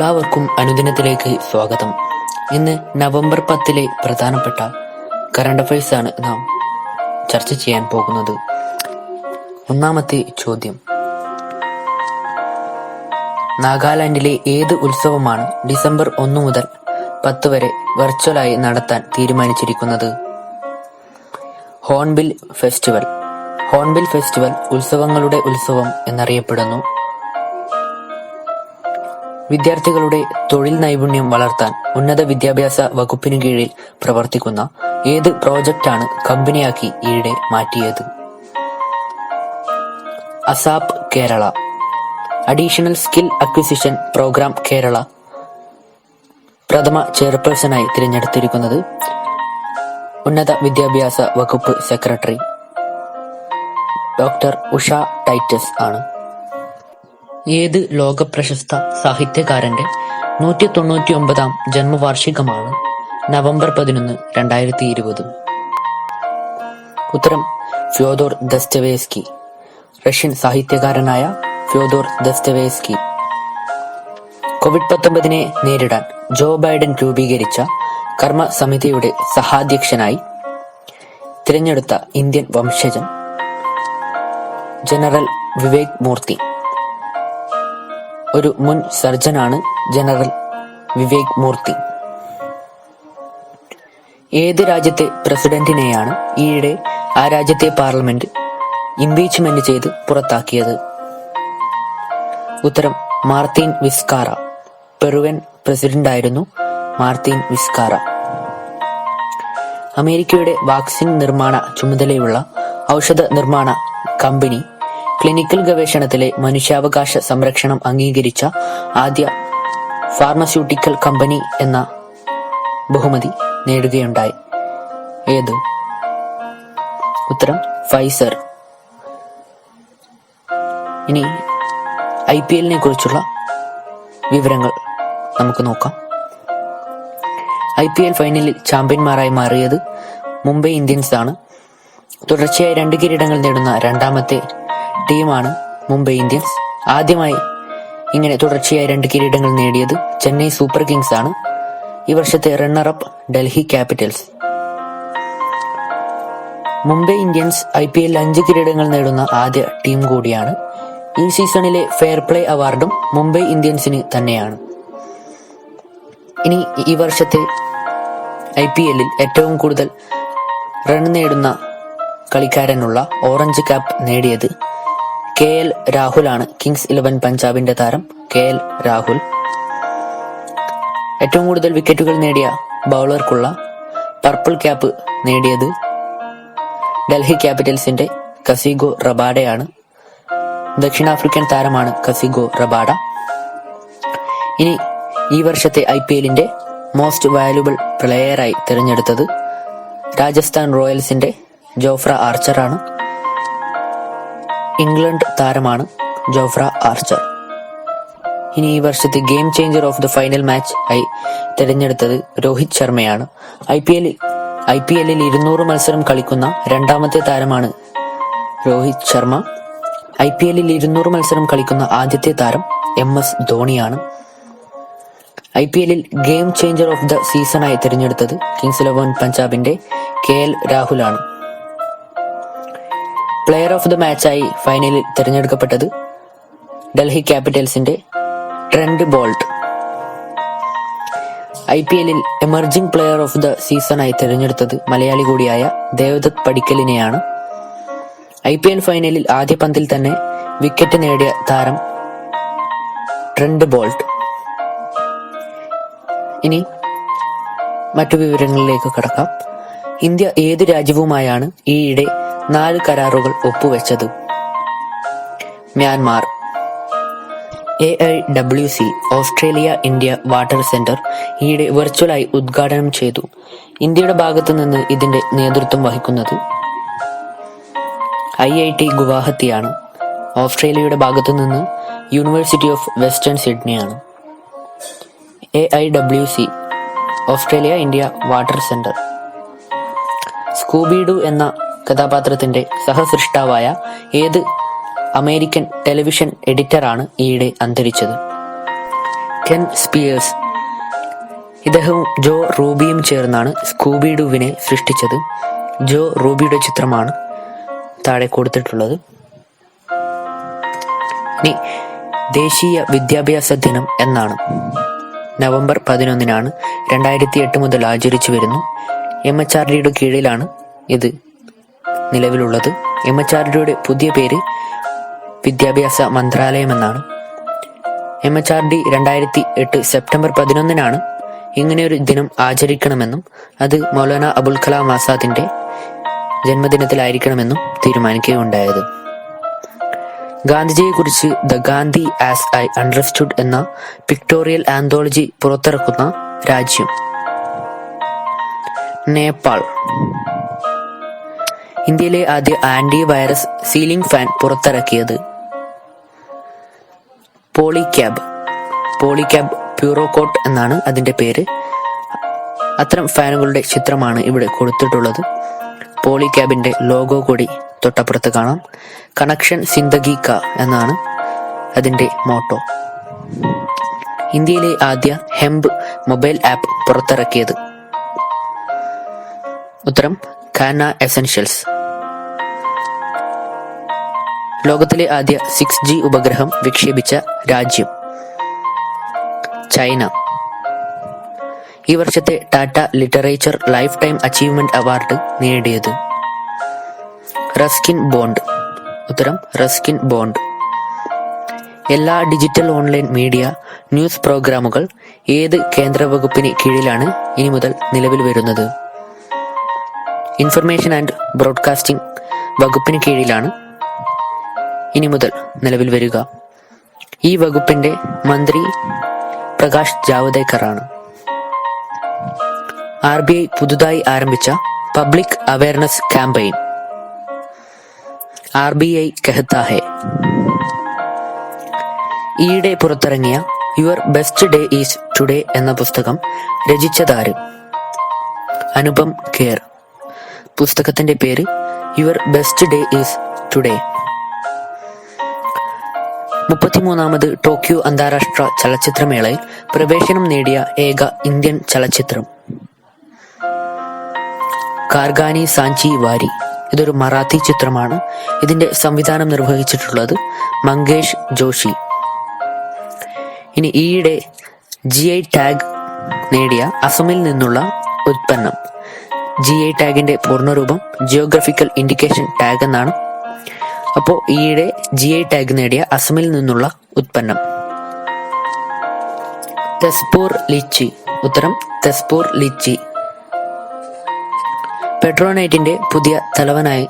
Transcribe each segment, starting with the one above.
എല്ലാവർക്കും അനുദിനത്തിലേക്ക് സ്വാഗതം. ഇന്ന് നവംബർ 10 പ്രധാനപ്പെട്ട കറണ്ട് അഫയേഴ്സ് ആണ് നാം ചർച്ച ചെയ്യാൻ പോകുന്നത്. ഒന്നാമത്തെ ചോദ്യം: നാഗാലാൻഡിലെ ഏത് ഉത്സവമാണ് ഡിസംബർ 1 മുതൽ 10 വരെ വെർച്വലായി നടത്താൻ തീരുമാനിച്ചിരിക്കുന്നത്? Hornbill festival. ഹോൺബിൽ ഫെസ്റ്റിവൽ ഉത്സവങ്ങളുടെ ഉത്സവം എന്നറിയപ്പെടുന്നു. വിദ്യാർത്ഥികളുടെ തൊഴിൽ നൈപുണ്യം വളർത്താൻ ഉന്നത വിദ്യാഭ്യാസ വകുപ്പിനു കീഴിൽ പ്രവർത്തിക്കുന്ന ഏത് പ്രോജക്റ്റാണ് കമ്പനിയാക്കി ഈയിടെ മാറ്റിയത്? ASAP Kerala. Additional skill acquisition programme Kerala പ്രഥമ ചെയർപേഴ്സണായി തിരഞ്ഞെടുത്തിരിക്കുന്നത് ഉന്നത വിദ്യാഭ്യാസ വകുപ്പ് സെക്രട്ടറി ഡോക്ടർ ഉഷ ടൈറ്റസ് ആണ്. ഏത് ലോകപ്രശസ്ത സാഹിത്യകാരന്റെ 199-ാം ജന്മവാർഷികമാണ് നവംബർ 11, 2020? ഉത്തരം: ഫ്യോദോർ ദസ്തവേസ്കി. റഷ്യൻ സാഹിത്യകാരനായ Fyodor Dostoevsky. COVID nineteen Joe Biden രൂപീകരിച്ച കർമ്മ സമിതിയുടെ സഹാധ്യക്ഷനായി തിരഞ്ഞെടുത്ത ഇന്ത്യൻ വംശജൻ ജനറൽ വിവേക് മൂർത്തി. ഒരു മുൻ സർജനാണ് ജനറൽ വിവേക് മൂർത്തി. ഏത് രാജ്യത്തെ പ്രസിഡന്റിനെയാണ് ഈയിടെ ആ രാജ്യത്തെ പാർലമെന്റ് ഇംപീച്ച്മെന്റ് ചെയ്ത് പുറത്താക്കിയത്? ഉത്തരം: മാർത്തിൻ വിസ്കാറ. പെറുവൻ പ്രസിഡന്റായിരുന്നു മാർത്തിൻ വിസ്കാറ. അമേരിക്കയുടെ വാക്സിൻ നിർമ്മാണ ചുമതലയുള്ള ഔഷധ നിർമ്മാണ കമ്പനി ക്ലിനിക്കൽ ഗവേഷണത്തിലെ മനുഷ്യാവകാശ സംരക്ഷണം അംഗീകരിച്ച ആദ്യ ഫാർമസ്യൂട്ടിക്കൽ കമ്പനി എന്ന ബഹുമതി നേടുകയുണ്ടായി. ഏത്? ഉത്തരം: ഫൈസർ. ഇനി IPL കുറിച്ചുള്ള വിവരങ്ങൾ നമുക്ക് നോക്കാം. IPL ഫൈനലിൽ ചാമ്പ്യന്മാരായി മാറിയത് മുംബൈ ഇന്ത്യൻസ് ആണ്. തുടർച്ചയായി 2 കിരീടങ്ങൾ നേടുന്ന രണ്ടാമത്തെ ടീമാണ് മുംബൈ ഇന്ത്യൻസ്. ആദ്യമായി ഇങ്ങനെ തുടർച്ചയായി 2 കിരീടങ്ങൾ നേടിയത് ചെന്നൈ സൂപ്പർ കിങ്സ് ആണ്. ഈ വർഷത്തെ runner-up Delhi Capitals. Mumbai Indians IPL 5 കിരീടങ്ങൾ നേടുന്ന ആദ്യ ടീം കൂടിയാണ്. ഈ സീസണിലെ ഫെയർ പ്ലേ അവാർഡും മുംബൈ ഇന്ത്യൻസിന് തന്നെയാണ്. ഇനി ഈ വർഷത്തെ IPL ഏറ്റവും കൂടുതൽ റൺ നേടുന്ന കളിക്കാരനുള്ള ഓറഞ്ച് ക്യാപ്പ് നേടിയത് KL രാഹുൽ ആണ്. കിങ്സ് 11 പഞ്ചാബിന്റെ താരം KL രാഹുൽ. ഏറ്റവും കൂടുതൽ വിക്കറ്റുകൾ നേടിയ ബൗളർക്കുള്ള പർപ്പിൾ ക്യാപ്പ് നേടിയത് ഡൽഹി ക്യാപിറ്റൽസിന്റെ കസിഗോ റബാഡയാണ്. ദക്ഷിണാഫ്രിക്കൻ താരമാണ് കസിഗോ റബാഡ. ഇനി ഈ വർഷത്തെ IPL മോസ്റ്റ് വാല്യുബിൾ പ്ലെയറായി തിരഞ്ഞെടുത്തത് രാജസ്ഥാൻ റോയൽസിന്റെ ജോഫ്ര ആർച്ചറാണ്. ഇംഗ്ലണ്ട് താരമാണ് ജോഫ്ര ആർച്ചർ. ഇനി ഈ വർഷത്തെ game changer of the final match ആയി തിരഞ്ഞെടുത്തത് രോഹിത് ശർമ്മയാണ്. IPL 200 മത്സരം കളിക്കുന്ന രണ്ടാമത്തെ താരമാണ് രോഹിത് ശർമ്മ. IPL 200 മത്സരം കളിക്കുന്ന ആദ്യത്തെ താരം MS ധോണിയാണ്. IPL game changer of the സീസണായി തിരഞ്ഞെടുത്തത് കിങ്സ് 11 പഞ്ചാബിന്റെ KL രാഹുലാണ്. പ്ലെയർ ഓഫ് ദ മാച്ചായി ഫൈനലിൽ തിരഞ്ഞെടുക്കപ്പെട്ടത് ഡൽഹി ക്യാപിറ്റൽസിന്റെ Trent Boult. IPL emerging player of the സീസണായി തിരഞ്ഞെടുത്തത് മലയാളി കൂടിയായ ദേവദത്ത് പടിക്കലിനെയാണ്. IPL ഫൈനലിൽ ആദ്യ പന്തിൽ തന്നെ വിക്കറ്റ് നേടിയ താരം ട്രെന്റ് ബോൾട്ട്. ഇനി മറ്റു വിവരങ്ങളിലേക്ക് കടക്കാം. ഇന്ത്യ ഏത് രാജ്യവുമായാണ് ഈയിടെ 4 കരാറുകൾ ഒപ്പുവെച്ചത്? Myanmar. AIWC Australia India water centre ഈയിടെ വെർച്വലായി ഉദ്ഘാടനം ചെയ്തു. ഇന്ത്യയുടെ ഭാഗത്തു നിന്ന് ഇതിന്റെ നേതൃത്വം വഹിക്കുന്നത് IIT ഗുവാഹത്തിയാണ്. ഓസ്ട്രേലിയയുടെ ഭാഗത്തു നിന്ന് യൂണിവേഴ്സിറ്റി ഓഫ് വെസ്റ്റേൺ സിഡ്നിയാണ്. AIWC Australia India water centre. Scooby Doo എന്ന കഥാപാത്രത്തിന്റെ സഹസൃഷ്ടാവായ ഏത് അമേരിക്കൻ ടെലിവിഷൻ എഡിറ്ററാണ് ഈയിടെ അന്തരിച്ചത്? Ken Spears. ഇദ്ദേഹവും ജോ റൂബിയും ചേർന്നാണ് സ്കൂബിഡുവിനെ സൃഷ്ടിച്ചത്. ജോ റൂബിയുടെ ചിത്രമാണ് താഴെ കൊടുത്തിട്ടുള്ളത്. ഇനി ദേശീയ വിദ്യാഭ്യാസ ദിനം എന്നാണ്. നവംബർ 11 2008 മുതൽ ആചരിച്ചു വരുന്നു. MHRDയുടെ കീഴിലാണ് ഇത് നിലവിലുള്ളത്. MHRDയുടെ പുതിയ പേര് വിദ്യാഭ്യാസ മന്ത്രാലയം എന്നാണ്. MHRD 2008 സെപ്റ്റംബർ 11 ഇങ്ങനെയൊരു ദിനം ആചരിക്കണമെന്നും അത് മൗലാന അബുൽ കലാം ആസാദിന്റെ ജന്മദിനത്തിലായിരിക്കണമെന്നും തീരുമാനിക്കുകയുണ്ടായത്. ഗാന്ധിജിയെക്കുറിച്ച് the Gandhi as I understood എന്ന പിക്ടോറിയൽ ആന്തോളജി പുറത്തിറക്കുന്ന രാജ്യം നേപ്പാൾ. ഇന്ത്യയിലെ ആദ്യ ആന്റി വൈറസ് സീലിംഗ് ഫാൻ പുറത്തിറക്കിയത് പോളിക്യാബ് പ്യൂറോകോട്ട് എന്നാണ് അതിന്റെ പേര്. അത്തരം ഫാനുകളുടെ ചിത്രമാണ് ഇവിടെ കൊടുത്തിട്ടുള്ളത്. പോളിക്യാബിന്റെ ലോഗോ കൂടി തൊട്ടപ്പുറത്ത് കാണാം. കണക്ഷൻ സിന്ദഗി ക എന്നാണ് അതിന്റെ മോട്ടോ. ഇന്ത്യയിലെ ആദ്യ ഹെംപ് മൊബൈൽ ആപ്പ് പുറത്തിറക്കിയത് ഉത്തരം ഖാന എസൻഷ്യൽസ്. ലോകത്തിലെ ആദ്യ 6G ഉപഗ്രഹം വിക്ഷേപിച്ച രാജ്യം ചൈന. ഈ വർഷത്തെ Tata literature life time achievement award നേടിയത് റസ്കിൻ ബോണ്ട്. ഉത്തരം റസ്കിൻ ബോണ്ട്. എല്ലാ ഡിജിറ്റൽ ഓൺലൈൻ മീഡിയ ന്യൂസ് പ്രോഗ്രാമുകൾ ഏത് കേന്ദ്ര വകുപ്പിന് കീഴിലാണ് ഇനി മുതൽ നിലവിൽ വരുന്നത്? ഇൻഫർമേഷൻ ആൻഡ് ബ്രോഡ്കാസ്റ്റിംഗ് വകുപ്പിന് കീഴിലാണ് ഇനി മുതൽ നിലവിൽ വരിക. ഈ വകുപ്പിന്റെ മന്ത്രി പ്രകാശ് ജാവ്ദേക്കർ ആണ്. RBI പുതുതായി ആരംഭിച്ച public awareness campaign RBI Kehta Hai. ഈയിടെ പുറത്തിറങ്ങിയ your best day is today എന്ന പുസ്തകം രചിച്ചതാര്? അനുപം ഖേർ. പുസ്തകത്തിന്റെ പേര് your best day is today. 33ാമത് ടോക്കിയോ അന്താരാഷ്ട്ര ചലച്ചിത്രമേളയിൽ പ്രവേശനം നേടിയ ഏക ഇന്ത്യൻ ചലച്ചിത്രം കാർഗാനി സാഞ്ചി വാരി. ഇതൊരു മറാത്തി ചിത്രമാണ്. ഇതിന്റെ സംവിധാനം നിർവഹിച്ചിട്ടുള്ളത് മങ്കേഷ് ജോഷി. ഇനി ഈയിടെ GI ടാഗ് നേടിയ അസമിൽ നിന്നുള്ള ഉൽപ്പന്നം. GI ടാഗിന്റെ പൂർണ്ണരൂപം ജിയോഗ്രഫിക്കൽ ഇൻഡിക്കേഷൻ ടാഗ് എന്നാണ്. അപ്പോൾ ഈയിടെ GI ടാഗ് നേടിയ അസമിൽ നിന്നുള്ള ഉൽപ്പന്നം തെസ്പൂർ ലിച്ചി. ഉത്തരം തെസ്പൂർ ലിച്ചി. പെട്രോനൈറ്റിന്റെ പുതിയ തലവനായി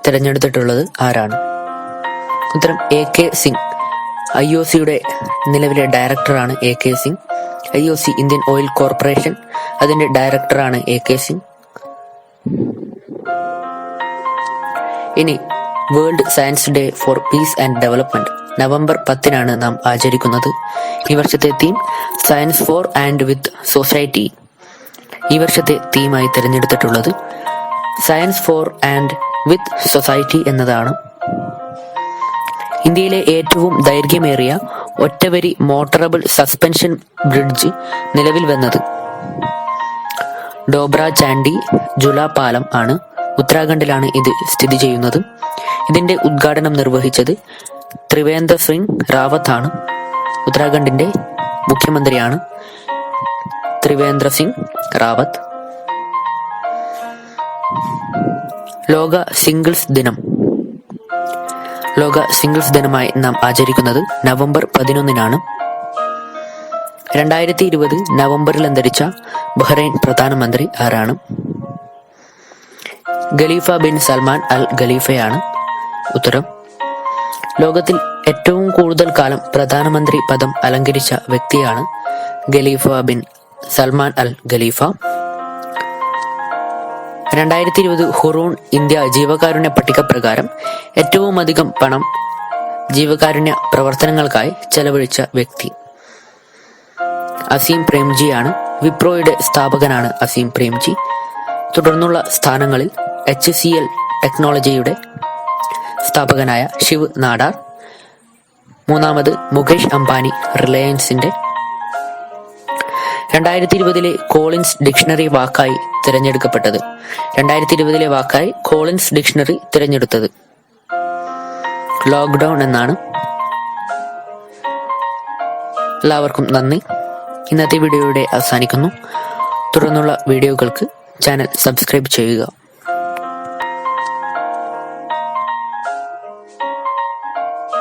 തിരഞ്ഞെടുത്തിട്ടുള്ളത് ആരാണ്? ഉത്തരം AK സിംഗ്. IOCയുടെ നിലവിലെ ഡയറക്ടറാണ് AK Singh. IOC Indian oil corporation, അതിന്റെ ഡയറക്ടറാണ് AK സിംഗ്. ഇനി world science day for peace and development November 10 നാം ആചരിക്കുന്നത്. ഈ വർഷത്തെ theme science for and with society. ഈ വർഷത്തെ തീമായി തിരഞ്ഞെടുത്തിട്ടുള്ളത് science for and with society എന്നതാണ്. ഇന്ത്യയിലെ ഏറ്റവും ദൈർഘ്യമേറിയ ഒറ്റവരി മോട്ടറബിൾ സസ്പെൻഷൻ ബ്രിഡ്ജ് നിലവിൽ വന്നത് ഡോബ്ര ചാൻഡി ജുല പാലം ആണ്. ഉത്തരാഖണ്ഡിലാണ് ഇത് സ്ഥിതി ചെയ്യുന്നത്. ഇതിന്റെ ഉദ്ഘാടനം നിർവഹിച്ചത് ത്രിവേന്ദ്ര സിംഗ് റാവത്ത് ആണ്. ഉത്തരാഖണ്ഡിന്റെ മുഖ്യമന്ത്രിയാണ് ത്രിവേന്ദ്ര സിംഗ് റാവത്ത്. ലോക സിംഗിൾസ് ദിനം. ലോക സിംഗിൾസ് ദിനമായി നാം ആചരിക്കുന്നത് നവംബർ 11. 2020 നവംബറിൽ അന്തരിച്ച ബഹ്റൈൻ പ്രധാനമന്ത്രി ആരാണ്? ഖലീഫ ബിൻ സൽമാൻ അൽ ഖലീഫയാണ്. ഉത്തരം ലോകത്തിൽ ഏറ്റവും കൂടുതൽ കാലം പ്രധാനമന്ത്രി പദം അലങ്കരിച്ച വ്യക്തിയാണ് ഖലീഫ ബിൻ സൽമാൻ അൽ ഖലീഫ. 2020 ഹുറൂൺ ഇന്ത്യ ജീവകാരുണ്യ പട്ടിക പ്രകാരം ഏറ്റവും അധികം പണം ജീവകാരുണ്യ പ്രവർത്തനങ്ങൾക്കായി ചെലവഴിച്ച വ്യക്തി അസീം പ്രേംജിയാണ്. വിപ്രോയുടെ സ്ഥാപകനാണ് അസീം പ്രേംജി. തുടർന്നുള്ള സ്ഥാനങ്ങളിൽ HCL ടെക്നോളജിയുടെ സ്ഥാപകനായ ശിവ് നാടാർ. 3ാമത് മുകേഷ് അംബാനി റിലയൻസിന്റെ 2020 കോളിൻസ് ഡിക്ഷണറി വാക്കായി തിരഞ്ഞെടുക്കപ്പെട്ടത്. 2020 വാക്കായി കോളിൻസ് ഡിക്ഷണറി തിരഞ്ഞെടുത്തത് ലോക്ക്ഡൌൺ എന്നാണ്. എല്ലാവർക്കും നന്ദി. ഇന്നത്തെ വീഡിയോ ഇവിടെ അവസാനിക്കുന്നു. തുടർന്നുള്ള വീഡിയോകൾക്ക് ചാനൽ സബ്സ്ക്രൈബ് ചെയ്യുക.